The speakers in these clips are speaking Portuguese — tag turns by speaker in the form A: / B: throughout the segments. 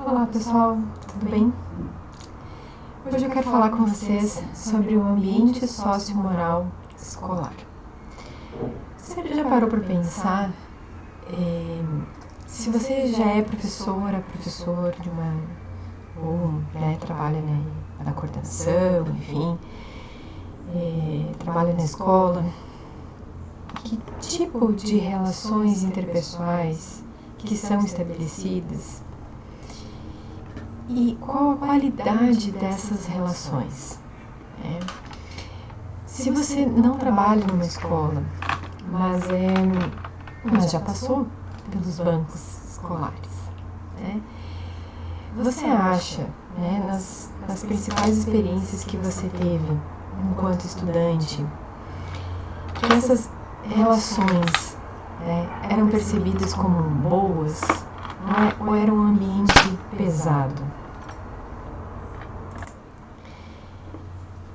A: Olá pessoal, tudo bem? Hoje eu quero falar com vocês sobre o ambiente sociomoral escolar. Você já parou para pensar se você já é professora, professor de uma, ou trabalha na coordenação, enfim, trabalha na escola, que tipo de relações interpessoais que são estabelecidas e qual a qualidade dessas relações? Se você não trabalha numa escola, mas já passou pelos bancos escolares, você acha, nas principais experiências que você teve enquanto estudante, que essas relações eram percebidas como boas, ou era um ambiente pesado?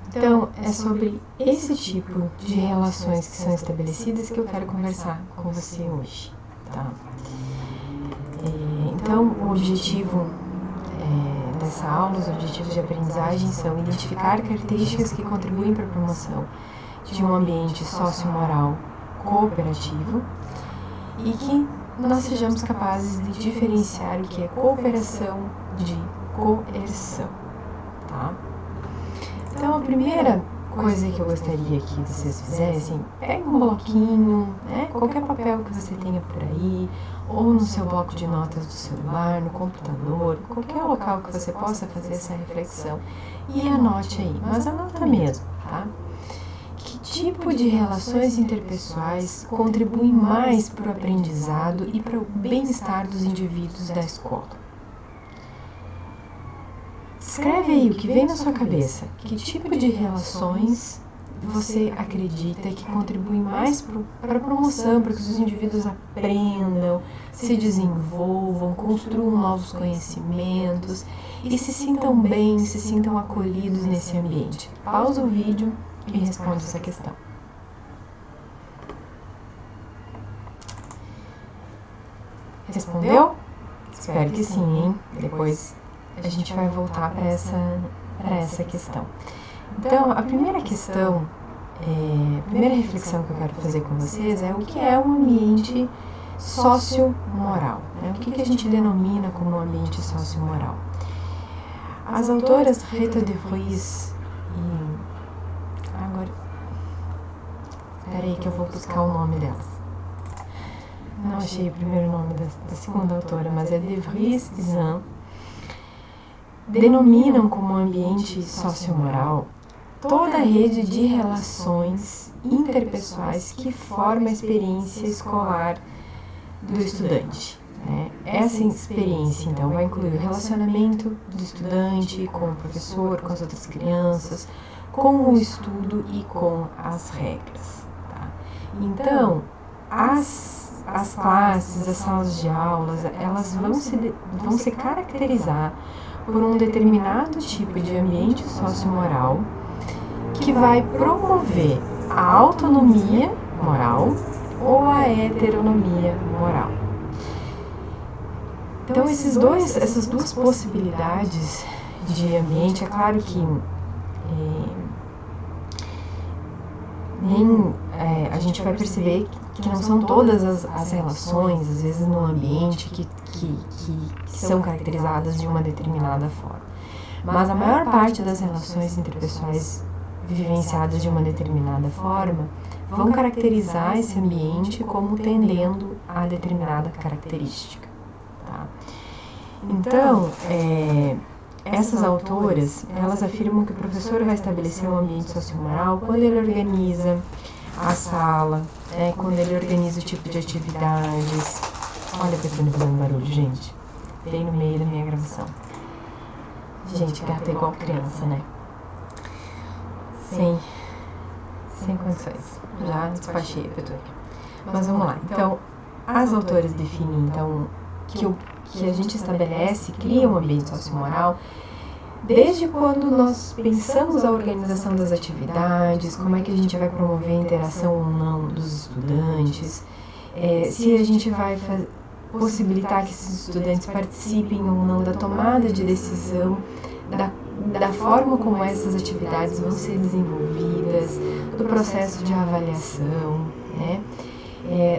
A: Então, é sobre esse tipo de relações que são estabelecidas que eu quero conversar com você hoje, tá? Então, o objetivo dessa aula, os objetivos de aprendizagem são identificar características que contribuem para a promoção de um ambiente sociomoral cooperativo e que nós sejamos capazes de diferenciar o que é cooperação de coerção, tá? Então, a primeira coisa que eu gostaria que vocês fizessem, pegue um bloquinho, qualquer papel que você tenha por aí, ou no seu bloco de notas do celular, no computador, qualquer local que você possa fazer essa reflexão e anote aí, mas anota mesmo, tá? Que tipo de relações interpessoais contribuem mais para o aprendizado e para o bem-estar dos indivíduos da escola? Escreve aí o que vem na sua cabeça. Que tipo de relações você acredita que contribuem mais para a promoção, para que os indivíduos aprendam, se desenvolvam, construam novos conhecimentos e se sintam bem, se sintam acolhidos nesse ambiente? Pausa o vídeo e responde essa questão. Respondeu? Espero que sim, hein? Depois a gente vai voltar para essa questão. Então, a primeira questão, a primeira reflexão que eu quero fazer com vocês é o que é um ambiente sociomoral. O que a gente denomina como um ambiente sociomoral? As autoras Rita de Vries e... Agora... Espera aí que eu vou buscar o nome delas. Não achei o primeiro nome da segunda autora, mas é de Vries e Zahn. Denominam como ambiente sociomoral toda a rede de relações interpessoais que forma a experiência escolar do estudante. Essa experiência, então, vai incluir o relacionamento do estudante com o professor, com as outras crianças, com o estudo e com as regras. Tá? Então, as classes, as salas de aulas, elas vão se caracterizar por um determinado tipo de ambiente sociomoral que vai promover a autonomia moral ou a heteronomia moral. Então, essas duas possibilidades de ambiente, é claro que a gente vai perceber que não são todas as relações, às vezes, no ambiente que são caracterizadas de uma determinada forma. Mas a maior parte das relações interpessoais vivenciadas de uma determinada forma vão caracterizar esse ambiente como tendendo a determinada característica. Tá? Então, essas autoras, elas afirmam que o professor vai estabelecer um ambiente sociomoral quando ele organiza a sala, quando ele organiza o tipo de atividades. Olha a pessoa fazendo barulho, gente. Bem no meio da minha gravação. Gente, gato é igual criança, né? Sem condições. Já despachei a Petúnia. Mas vamos lá. Então, as autoras definem, então, que a gente estabelece, cria um ambiente sociomoral desde quando nós pensamos a organização das atividades, como é que a gente vai promover a interação ou não dos estudantes, se a gente vai possibilitar que esses estudantes participem ou não da tomada de decisão, da forma como essas atividades vão ser desenvolvidas, do processo de avaliação, né?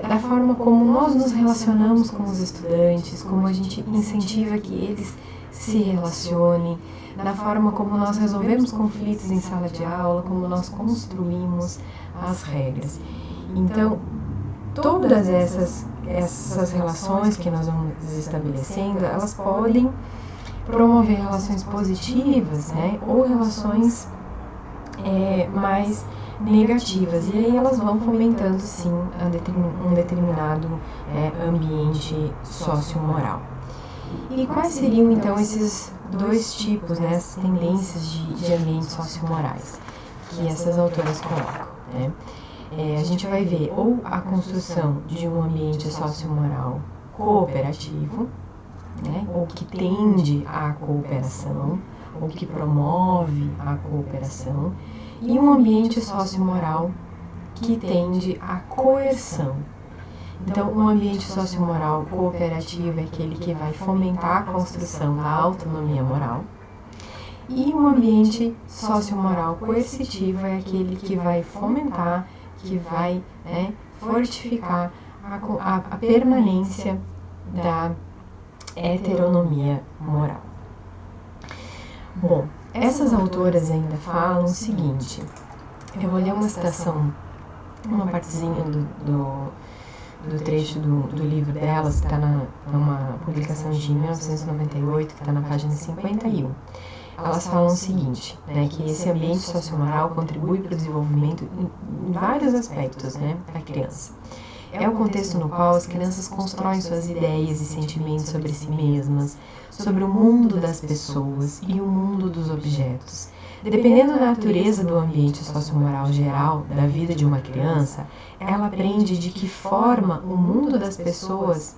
A: Da forma como nós nos relacionamos com os estudantes, como a gente incentiva que eles se relacionem, da forma como nós resolvemos conflitos em sala de aula, como nós construímos as regras. Então, todas essas relações que nós vamos estabelecendo, elas podem promover relações positivas, né, ou relações mais negativas, e aí elas vão fomentando sim um determinado ambiente sociomoral. E quais seriam então esses dois tipos, né, essas tendências de ambientes sociomorais que essas autoras colocam, né? A gente vai ver ou a construção de um ambiente sociomoral cooperativo, né, ou que tende à cooperação, ou que promove a cooperação, e um ambiente sociomoral que tende à coerção. Então, um ambiente sociomoral cooperativo é aquele que vai fomentar a construção da autonomia moral, e um ambiente sociomoral coercitivo é aquele que vai fomentar, que vai fortificar a permanência da heteronomia moral. Bom, essas autoras ainda falam o seguinte, eu vou ler uma citação, uma partezinha do trecho do livro delas, que está numa publicação de 1998, que está na página 51. Elas falam o seguinte, né, que esse ambiente sociomoral contribui para o desenvolvimento em vários aspectos, né, da criança. É o contexto no qual as crianças constroem suas ideias e sentimentos sobre si mesmas, sobre o mundo das pessoas e o mundo dos objetos. Dependendo da natureza do ambiente sociomoral geral da vida de uma criança, ela aprende de que forma o mundo das pessoas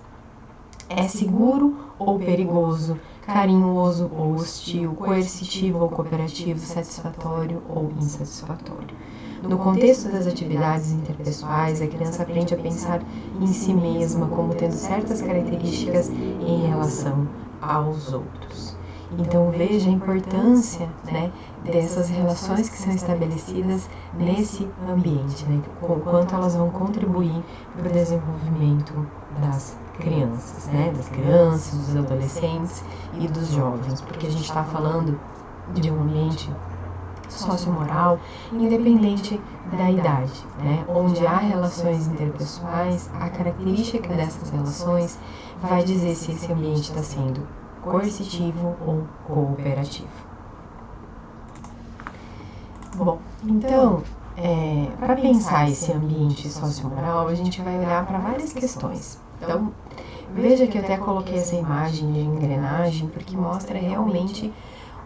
A: é seguro ou perigoso, carinhoso ou hostil, coercitivo ou cooperativo, satisfatório ou insatisfatório. No contexto das atividades interpessoais, a criança aprende a pensar em si mesma como tendo certas características em relação aos outros. Então veja a importância, né, dessas relações que são estabelecidas nesse ambiente, né, com o quanto elas vão contribuir para o desenvolvimento das crianças, né, das crianças, dos adolescentes e dos jovens, porque a gente está falando de um ambiente sociomoral independente da idade, né, onde há relações interpessoais, a característica dessas relações vai dizer se esse ambiente está sendo coercitivo ou cooperativo. Bom, então, para pensar esse ambiente sociomoral, a gente vai olhar para várias questões. Então, veja que eu até coloquei essa imagem de engrenagem, porque mostra realmente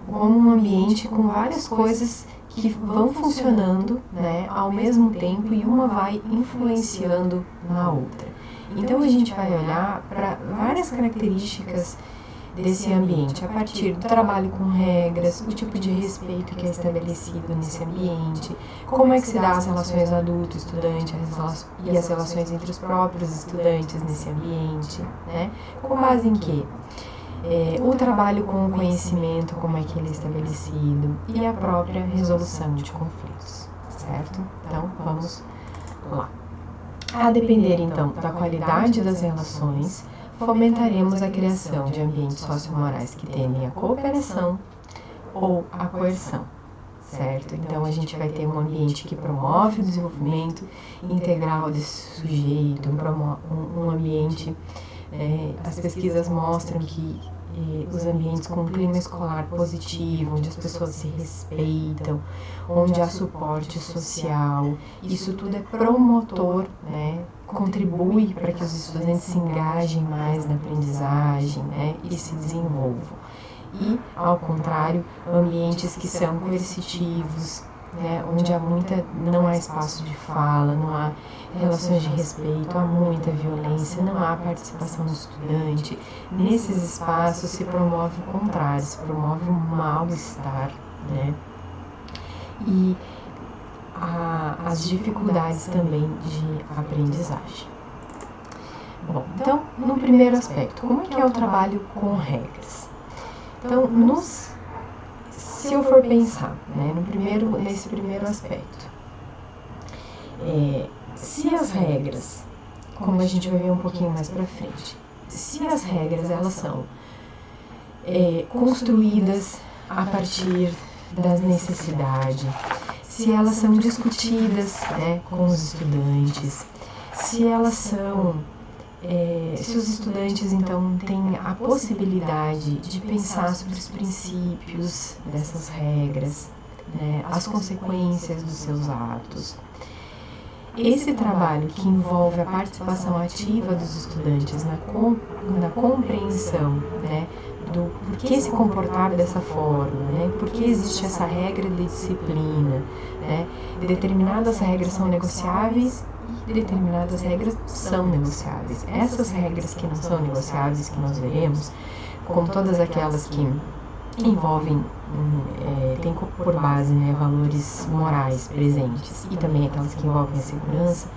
A: como um ambiente com várias coisas que vão funcionando, né, ao mesmo tempo, e uma vai influenciando na outra. Então, a gente vai olhar para várias características desse ambiente, a partir do trabalho com regras, o tipo de respeito que é estabelecido nesse ambiente, como é que se dá as relações adulto-estudante e as relações entre os próprios estudantes nesse ambiente, né? Com base em quê? O trabalho com o conhecimento, como é que ele é estabelecido, e a própria resolução de conflitos, certo? Então, vamos lá. A depender, então, da qualidade das relações, fomentaremos a criação de ambientes sociomorais que tendem à cooperação ou à coerção, certo? Então, a gente vai ter um ambiente que promove o desenvolvimento integral desse sujeito, um ambiente, as pesquisas mostram que os ambientes com um clima escolar positivo, onde as pessoas se respeitam, onde há suporte social, isso tudo é promotor, né? Contribui para que os estudantes se engajem mais na aprendizagem, né, e se desenvolvam. E, ao contrário, ambientes que são coercitivos, né, onde não há espaço de fala, não há relações de respeito, há muita violência, não há participação do estudante. Nesses espaços se promove o contrário, se promove o mal-estar, né, e as dificuldades também de aprendizagem. Bom, então, no primeiro aspecto, como é que é o trabalho com regras? Então, se eu for pensar, né, nesse primeiro aspecto, se as regras, como a gente vai ver um pouquinho mais para frente, se as regras elas são construídas a partir das necessidades, se elas são discutidas, né, com os estudantes, se elas são, se os estudantes então têm a possibilidade de pensar sobre os princípios dessas regras, né, as consequências dos seus atos. Esse trabalho que envolve a participação ativa dos estudantes na compreensão, né, do porquê se comportar dessa forma, né, por que existe essa regra de disciplina, né, determinadas regras são negociáveis e determinadas regras são negociáveis. Essas regras que não são negociáveis, que nós veremos, como todas aquelas que envolvem, tem por base, né, valores morais presentes e também aquelas que envolvem a segurança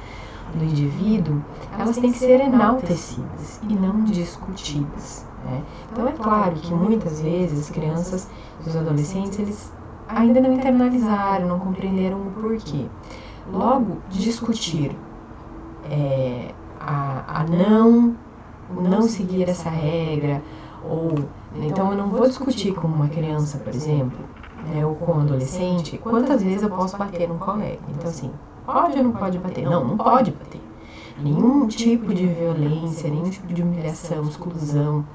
A: do indivíduo, elas têm que ser enaltecidas e não discutidas, né? Então é claro que muitas vezes as crianças e os adolescentes eles ainda não internalizaram, não compreenderam o porquê. Logo, discutir o não seguir essa regra, ou então eu não vou discutir com uma criança, por exemplo, né, ou com um adolescente, quantas vezes eu posso bater num colega. Então assim, pode ou não pode bater? Não, não pode bater. Nenhum tipo de violência, nenhum tipo de humilhação, exclusão,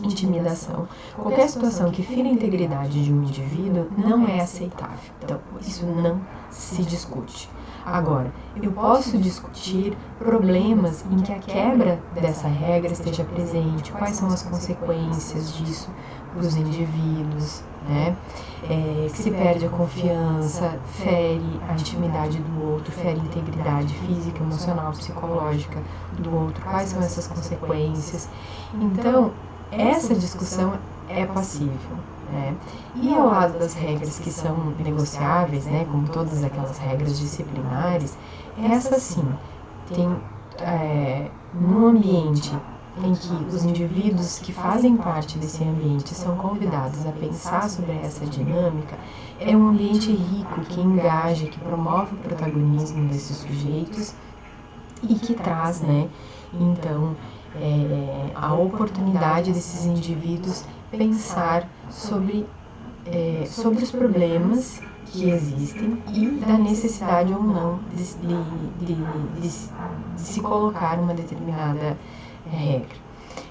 A: intimidação, qualquer situação que fira a integridade de um indivíduo não é aceitável. Então, isso não se discute. Agora, eu posso discutir problemas em que a quebra dessa regra esteja presente, quais são as consequências disso para os indivíduos, né? Que se perde a confiança, fere a intimidade do outro, fere a integridade física, emocional, psicológica do outro, quais são essas consequências. Então, essa discussão é passível, né? E ao lado das regras que são negociáveis, né, como todas aquelas regras disciplinares, essa sim tem no ambiente em que os indivíduos que fazem parte desse ambiente são convidados a pensar sobre essa dinâmica, é um ambiente rico que engaja, que promove o protagonismo desses sujeitos e que traz, né, então, a oportunidade desses indivíduos pensar sobre os problemas que existem e da necessidade ou não de se colocar uma determinada regra.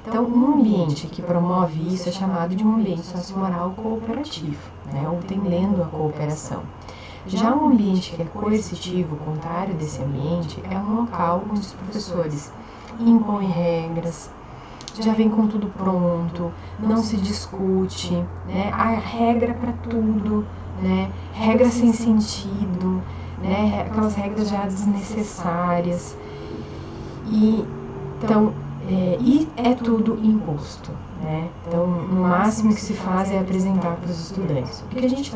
A: Então, um ambiente que promove isso é chamado de um ambiente sociomoral cooperativo, né, ou tendendo à cooperação. Já um ambiente que é coercitivo, o contrário desse ambiente, é um local onde os professores impõem regras, já vem com tudo pronto, não se discute, né? Há regra para tudo, né? Regras sem sentido, né? Aquelas regras já desnecessárias. Então, é tudo imposto, né? Então, no máximo que se faz é apresentar para os estudantes. O que a gente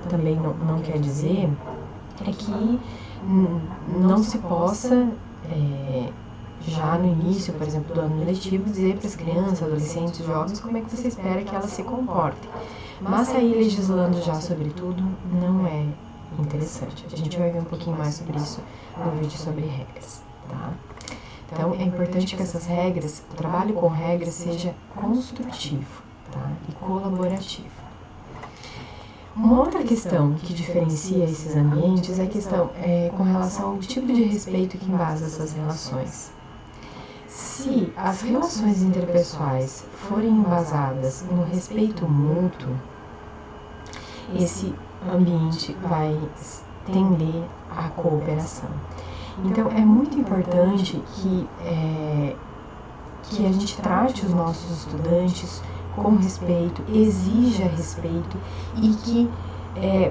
A: também não quer dizer é que não se possa já no início, por exemplo, do ano letivo, dizer para as crianças, adolescentes, jovens, como é que você espera que elas se comportem. Mas sair legislando já sobre tudo não é interessante. A gente vai ver um pouquinho mais sobre isso no vídeo sobre regras, tá? Então, é importante que essas regras, o trabalho com regras seja construtivo, tá? E colaborativo. Uma outra questão que diferencia esses ambientes é a questão com relação ao tipo de respeito que embasa essas relações. Se as relações interpessoais forem embasadas no respeito mútuo, esse ambiente vai tender à cooperação. Então, é muito importante que a gente trate os nossos estudantes com respeito, exija respeito e que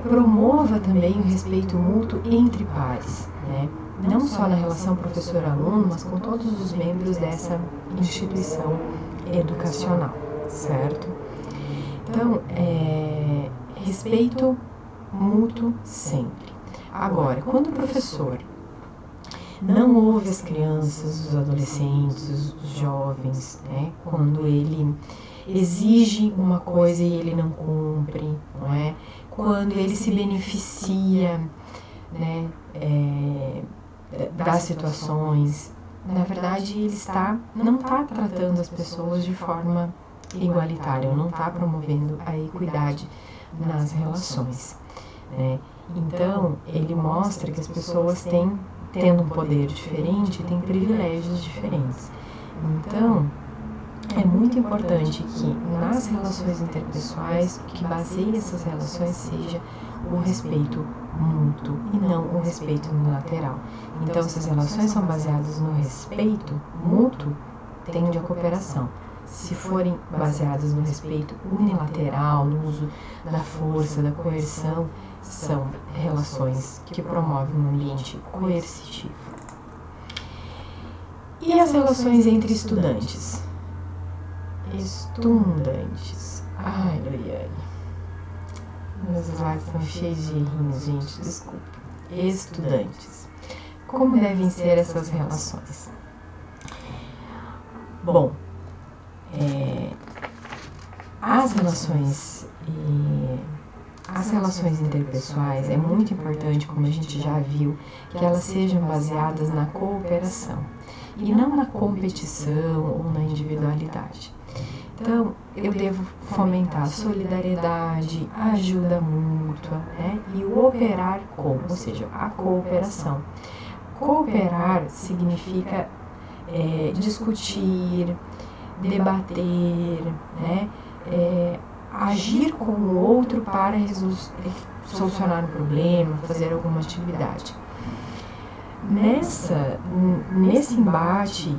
A: promova também o respeito mútuo entre pares, né? Não só na relação professor-aluno, mas com todos os membros dessa instituição educacional, certo? Então, respeito mútuo sempre. Agora, quando o professor não ouve as crianças, os adolescentes, os jovens, né? Quando ele exige uma coisa e ele não cumpre, não é? Quando ele se beneficia, né, das situações. Na verdade, ele não está tratando as pessoas de forma igualitária, não está promovendo a equidade nas relações, né? Então, ele mostra que as pessoas tendo um poder diferente, têm privilégios diferentes. Então, é muito importante que nas relações interpessoais, o que baseie essas relações seja o respeito mútuo e não o respeito unilateral. Então, se as relações são baseadas no respeito mútuo, tende à cooperação. Se forem baseadas no respeito unilateral, no uso da força, da coerção, são relações que promovem um ambiente coercitivo. E as relações entre estudantes? Ai, Loiane. Meus slides estão cheios de errinhos, gente, desculpa. Estudantes. Como devem ser essas relações? Bom, as relações interpessoais é muito importante, como a gente já viu, que elas sejam baseadas na cooperação e não na competição ou na individualidade. Então, eu devo fomentar a solidariedade, a ajuda mútua, né? E o operar com, ou seja, a cooperação. Cooperar significa discutir, debater, né? Agir com o outro para solucionar um problema, fazer alguma atividade. Nesse embate,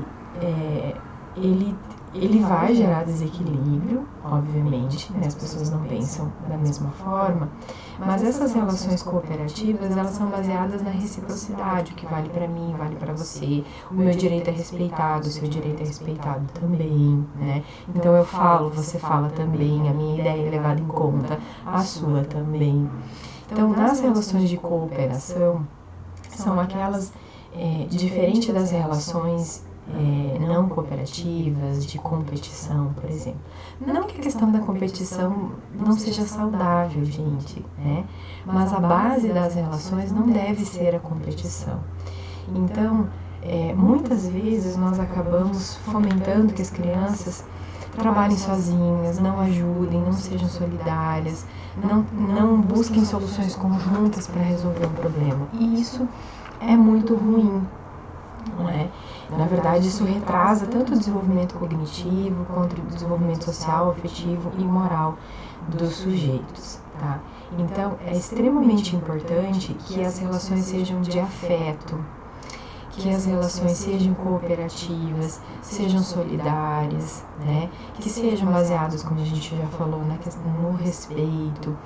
A: ele vai gerar desequilíbrio, obviamente, né? As pessoas não pensam da mesma forma, mas essas relações cooperativas, elas são baseadas na reciprocidade, o que vale para mim, vale para você, o meu direito é respeitado, o seu direito é respeitado também, né? Então eu falo, você fala também, a minha ideia é levada em conta, a sua também. Então, nas relações de cooperação, são aquelas, diferente das relações não cooperativas, de competição, por exemplo. Não que a questão da competição não seja saudável, gente, né? Mas a base das relações não deve ser a competição. Então, muitas vezes nós acabamos fomentando que as crianças trabalhem sozinhas, não ajudem, não sejam solidárias, não busquem soluções conjuntas para resolver um problema. E isso é muito ruim, não é? Na verdade, isso retrasa tanto o desenvolvimento cognitivo quanto o desenvolvimento social, afetivo e moral dos sujeitos, tá? Então, é extremamente importante que as relações sejam de afeto, que as relações sejam cooperativas, sejam solidárias, né? Que sejam baseadas, como a gente já falou, no respeito,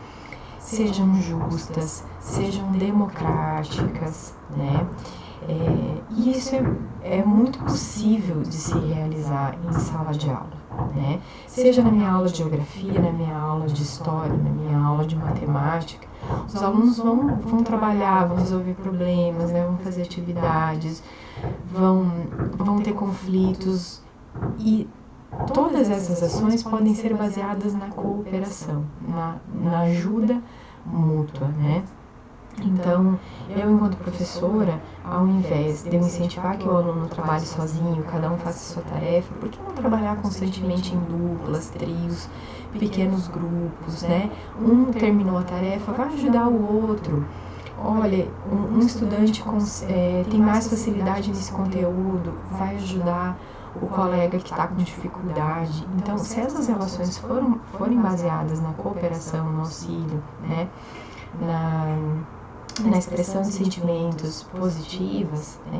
A: sejam justas, sejam democráticas, né? E isso é muito possível de se realizar em sala de aula, né? Seja na minha aula de geografia, na minha aula de história, na minha aula de matemática, os alunos vão trabalhar, vão resolver problemas, né? Vão fazer atividades, vão ter conflitos, e todas essas ações podem ser baseadas na cooperação, na ajuda mútua, né? Então, eu, enquanto professora, ao invés de eu incentivar que o aluno trabalhe sozinho, cada um faça a sua tarefa, por que não trabalhar constantemente em duplas, trios, pequenos grupos, né? Um terminou a tarefa, vai ajudar o outro. Olha, um estudante tem mais facilidade nesse conteúdo, vai ajudar o colega que está com dificuldade. Então, se essas relações forem baseadas na cooperação, no auxílio, né? Na expressão de sentimentos positivas, né,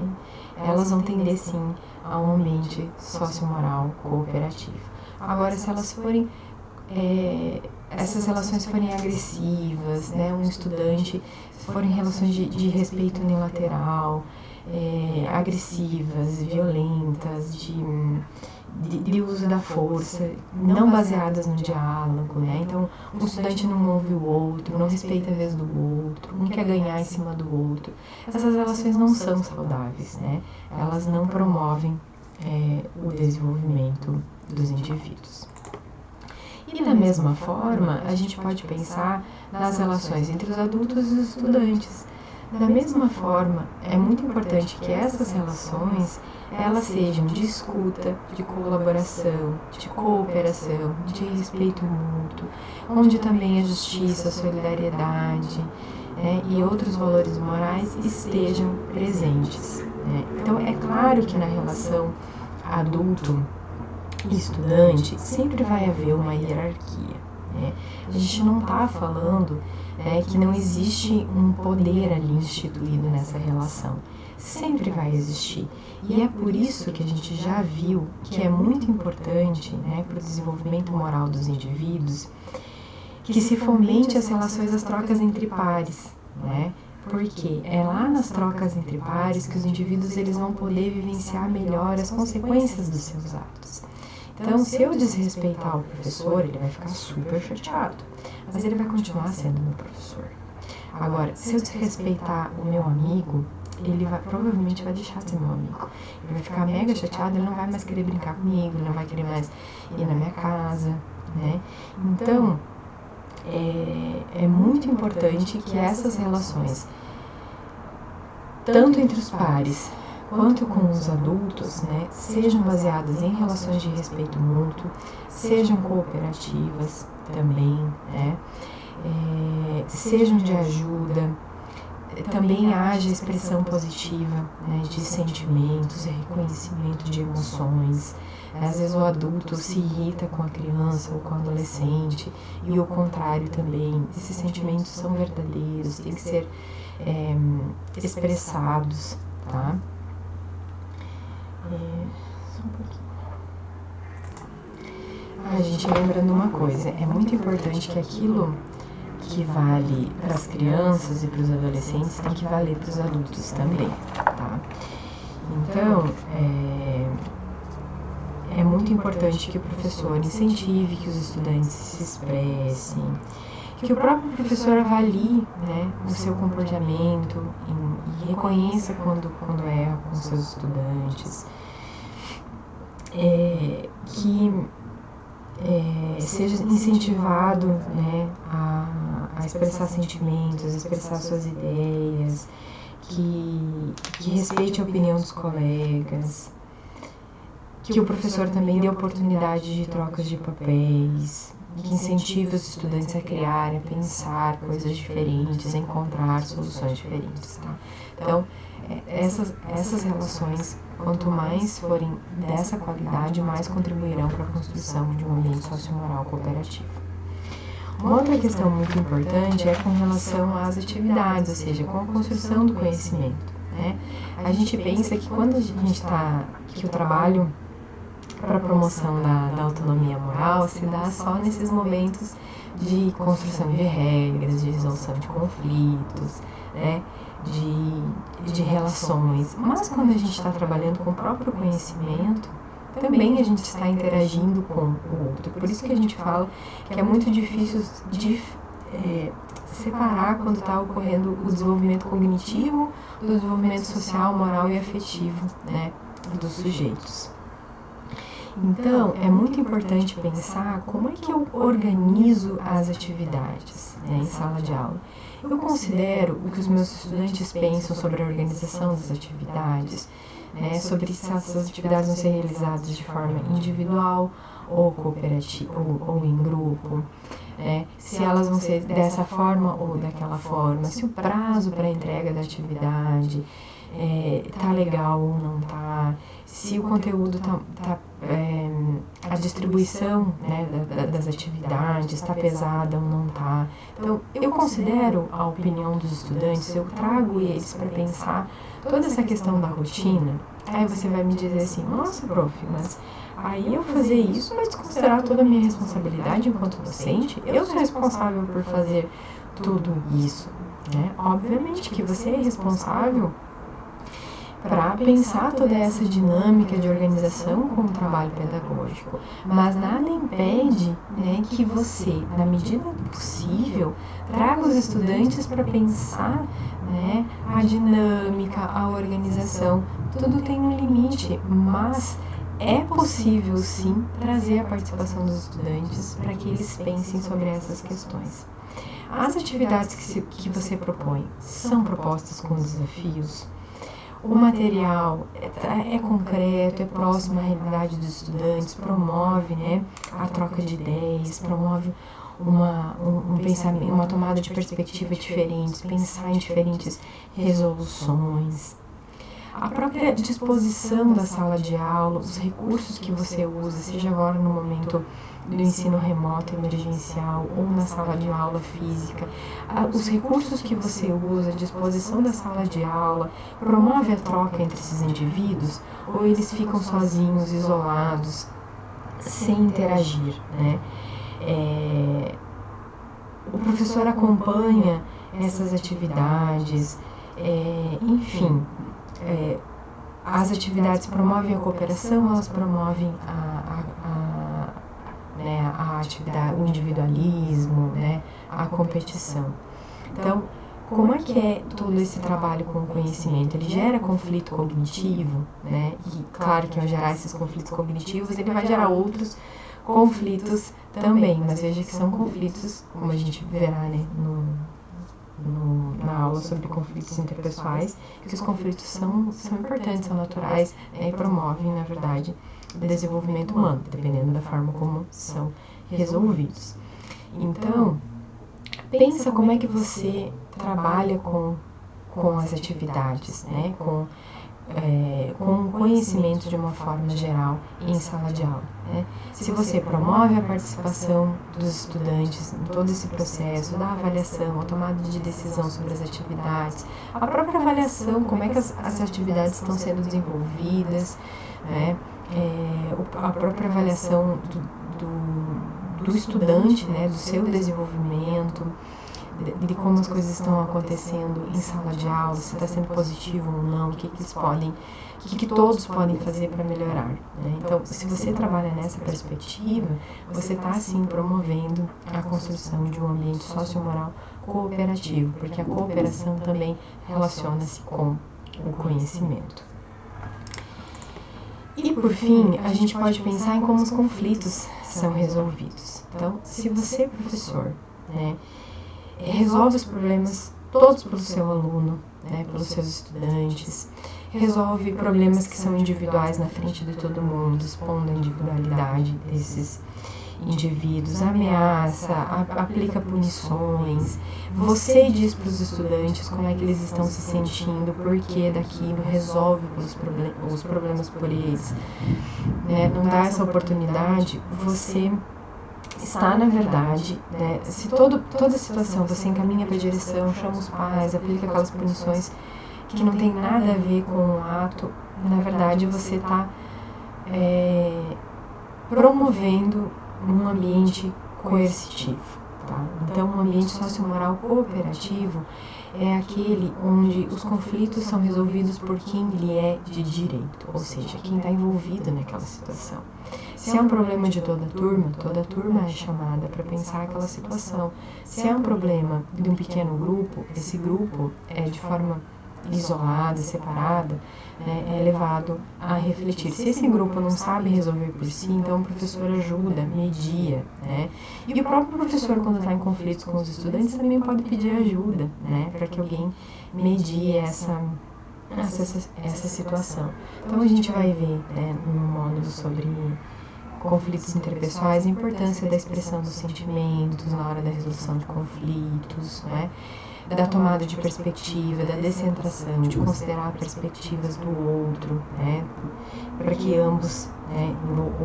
A: elas vão tender sim a um ambiente sociomoral cooperativo. Agora, se elas forem, essas relações forem agressivas, né, um estudante, se forem relações de respeito unilateral, agressivas, violentas, de uso da força, não baseadas no diálogo, né? Então, o estudante não ouve o outro, não respeita a vez do outro, um quer ganhar em cima do outro. Essas relações não são saudáveis, né? Elas não promovem o desenvolvimento dos indivíduos. E da mesma forma, a gente pode pensar nas relações entre os adultos e os estudantes. Da mesma forma, é muito importante que essas relações elas sejam de escuta, de colaboração, de cooperação, de respeito mútuo, onde também a justiça, a solidariedade, e outros valores morais estejam presentes. Então, é claro que na relação adulto e estudante sempre vai haver uma hierarquia. A gente não está falando que não existe um poder ali instituído nessa relação. Sempre vai existir. E é por isso que a gente já viu que é muito importante, para o desenvolvimento moral dos indivíduos, que se fomente as relações, as trocas entre pares, porque é lá nas trocas entre pares que os indivíduos eles vão poder vivenciar melhor as consequências dos seus atos. Então, se eu desrespeitar o professor, ele vai ficar super chateado, mas ele vai continuar sendo meu professor. Agora, se eu desrespeitar o meu amigo, ele provavelmente vai deixar de ser meu amigo. Ele vai ficar mega chateado, ele não vai mais querer brincar comigo, ele não vai querer mais ir na minha casa, Então, é muito importante que essas relações, tanto entre os pares quanto com os adultos, sejam baseadas em relações de respeito mútuo, sejam cooperativas também, sejam de ajuda, também haja expressão positiva de sentimentos, reconhecimento de emoções. Às vezes o adulto se irrita com a criança ou com o adolescente e o contrário também. Esses sentimentos são verdadeiros, têm que ser expressados, tá? Só um pouquinho. Gente, lembrando uma coisa, é muito importante que aquilo que vale para as crianças e para os adolescentes tem que valer para os adultos também, tá? Então, é muito importante que o professor incentive que os estudantes se expressem, que o próprio professor avalie o seu comportamento e reconheça quando erra com seus estudantes, que seja incentivado a expressar sentimentos, a expressar suas ideias, que respeite a opinião dos colegas, que o professor também dê oportunidade de trocas de papéis, que incentive os estudantes a criar, a pensar coisas diferentes, a encontrar soluções diferentes, tá? Então, essas relações, quanto mais forem dessa qualidade, mais contribuirão para a construção de um ambiente sociomoral cooperativo. Uma outra questão muito importante é com relação às atividades, ou seja, com a construção do conhecimento, A gente pensa que quando a gente que o trabalho para a promoção da autonomia moral se dá só nesses momentos de construção de regras, de resolução de conflitos, de relações. Mas quando a gente está trabalhando com o próprio conhecimento, também a gente está interagindo com o outro. Por isso que a gente fala que é muito difícil de separar quando está ocorrendo o desenvolvimento cognitivo do desenvolvimento social, moral e afetivo, dos sujeitos. Então, é muito importante pensar como é que eu organizo as atividades em sala de aula. Eu considero o que os meus estudantes pensam sobre a organização das atividades, sobre se essas atividades vão ser realizadas de forma individual ou cooperativa ou em grupo, se elas vão ser dessa forma ou daquela forma, se o prazo para a entrega da atividade tá legal ou não tá, se o conteúdo a distribuição das atividades está pesada ou não tá. Então, eu considero a opinião dos estudantes, eu trago eles para pensar toda essa questão da rotina. Aí você vai me dizer assim, nossa, prof, mas aí eu fazer isso vai desconsiderar toda a minha responsabilidade enquanto docente? Eu sou responsável por fazer tudo isso, Obviamente que você é responsável para pensar toda essa dinâmica de organização com o trabalho pedagógico. Mas nada impede, né, que você, na medida do possível, traga os estudantes para pensar, né, a dinâmica, a organização. Tudo tem um limite, mas é possível sim trazer a participação dos estudantes para que eles pensem sobre essas questões. As atividades que você propõe são propostas com desafios? O material é concreto, é próximo à realidade dos estudantes, promove, né, a troca de ideias, promove um pensamento, uma tomada de perspectiva diferente, pensar em diferentes resoluções. A própria disposição da sala de aula, os recursos que você usa, seja agora no momento do ensino remoto emergencial ou na sala de aula física, os recursos que você usa, a disposição da sala de aula, promove a troca entre esses indivíduos ou eles ficam sozinhos, isolados, sem interagir, né? O professor acompanha essas atividades, enfim, as atividades promovem a cooperação, elas promovem a atividade, o individualismo, né, a competição. Então, como é que é todo esse trabalho com o conhecimento? Ele gera conflito cognitivo, né? E claro que ao gerar esses conflitos cognitivos, ele vai gerar outros conflitos também, mas veja que são conflitos, como a gente verá, né, na aula sobre conflitos interpessoais, que os conflitos são importantes, são naturais, né, e promovem, na verdade, o desenvolvimento humano, dependendo da forma como são resolvidos. Então, pensa como é que você trabalha com as atividades, né, com o conhecimento de uma forma geral em sala de aula, né? Se você promove a participação dos estudantes em todo esse processo da avaliação, a tomada de decisão sobre as atividades, a própria avaliação, como é que as atividades estão sendo desenvolvidas, né? A própria avaliação do estudante, né, do seu desenvolvimento, de como as coisas estão acontecendo em sala de aula, se está sendo positivo ou não, o que todos podem fazer para melhorar, né? Então, se você trabalha nessa perspectiva, você está, sim, promovendo a construção de um ambiente sociomoral cooperativo, porque a cooperação também relaciona-se com o conhecimento. E, por fim, a gente pode pensar em como os conflitos são resolvidos. Então, se você, professor, né, resolve os problemas todos pelo seu aluno, né, pelos seus estudantes, resolve problemas que são individuais na frente de todo mundo, expondo a individualidade desses indivíduos, ameaça, aplica punições, você diz para os estudantes como é que eles estão se sentindo, o porquê daquilo, resolve os problemas por eles, né, não dá essa oportunidade, você está, na verdade, né, se toda situação você encaminha para a direção, chama os pais, aplica aquelas punições que não tem nada a ver com o ato, na verdade você está promovendo um ambiente coercitivo, tá? Então, um ambiente sociomoral cooperativo é aquele onde os conflitos são resolvidos por quem lhe é de direito, ou seja, quem está envolvido naquela situação. Se é um problema de toda a turma é chamada para pensar aquela situação. Se é um problema de um pequeno grupo, esse grupo é de forma isolada, separada, né, é levado a refletir. Se esse grupo não sabe resolver por si, então o professor ajuda, media, né? E o próprio professor, quando está em conflitos com os estudantes, também pode pedir ajuda, né, para que alguém medie essa situação. Então a gente vai ver, né, no módulo sobre conflitos interpessoais a importância da expressão dos sentimentos na hora da resolução de conflitos, né? Da tomada de perspectiva, da descentração, de considerar perspectivas do outro, né, para que ambos, né,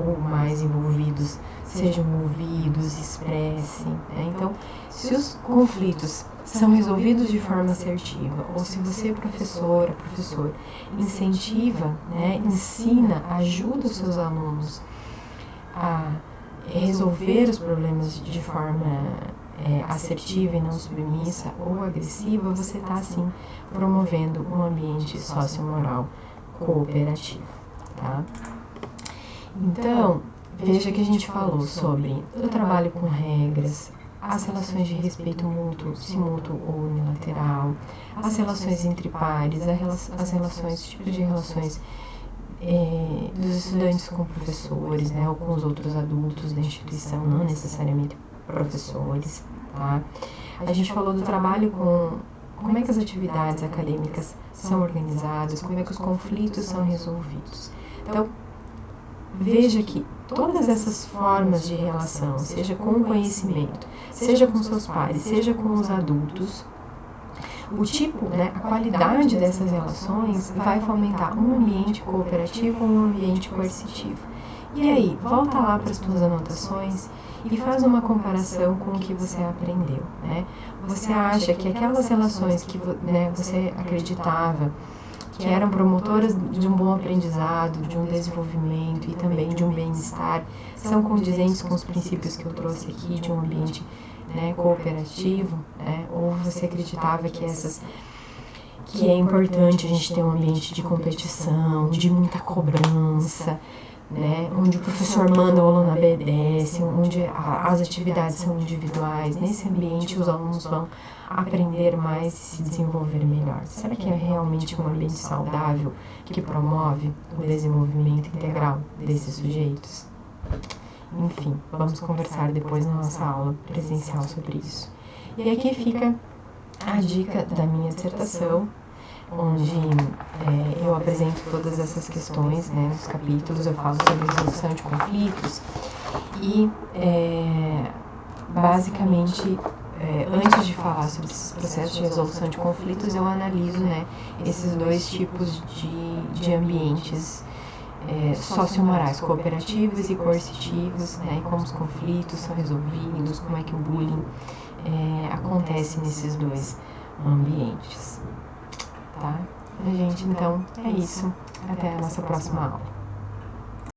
A: ou mais envolvidos sejam ouvidos, expressem, né? Então, se os conflitos são resolvidos de forma assertiva, ou se você, professor, incentiva, né, ensina, ajuda os seus alunos a resolver os problemas de forma assertiva e não submissa ou agressiva, você está, assim, promovendo um ambiente sociomoral cooperativo, tá? Então, veja que a gente falou sobre o trabalho com regras, as relações de respeito mútuo, simútuo ou unilateral, as relações entre pares, as relações, tipos de relações dos estudantes com professores, né, ou com os outros adultos da instituição, não necessariamente professores, tá? A gente falou do trabalho com como é que as atividades acadêmicas são organizadas, como é que os conflitos são resolvidos. Então, veja que todas essas formas de relação, seja com o conhecimento, seja com seus pares, seja com os adultos, o tipo, né, a qualidade dessas relações vai fomentar um ambiente cooperativo ou um ambiente coercitivo. E aí, volta lá para as tuas anotações e faz uma comparação com o que você aprendeu, né? Você acha que aquelas relações que, né, você acreditava que eram promotoras de um bom aprendizado, de um desenvolvimento e também de um bem-estar, são condizentes com os princípios que eu trouxe aqui de um ambiente, né, cooperativo, né? Ou você acreditava que é importante a gente ter um ambiente de competição, de muita cobrança, né, onde o professor manda, o aluno obedece, onde as atividades são individuais. Nesse ambiente os alunos vão aprender mais e se desenvolver melhor. Será que é realmente um ambiente saudável que promove o desenvolvimento integral desses sujeitos? Enfim, vamos conversar depois na nossa aula presencial sobre isso. E aqui fica a dica da minha dissertação, onde eu apresento todas essas questões, né, nos capítulos. Eu falo sobre resolução de conflitos e, basicamente, antes de falar sobre esses processos de resolução de conflitos, eu analiso, né, esses dois tipos de ambientes sociomorais, cooperativos e coercitivos, né, e como os conflitos são resolvidos, como é que o bullying acontece nesses dois ambientes. Tá? Gente, então é isso. Até a nossa próxima aula.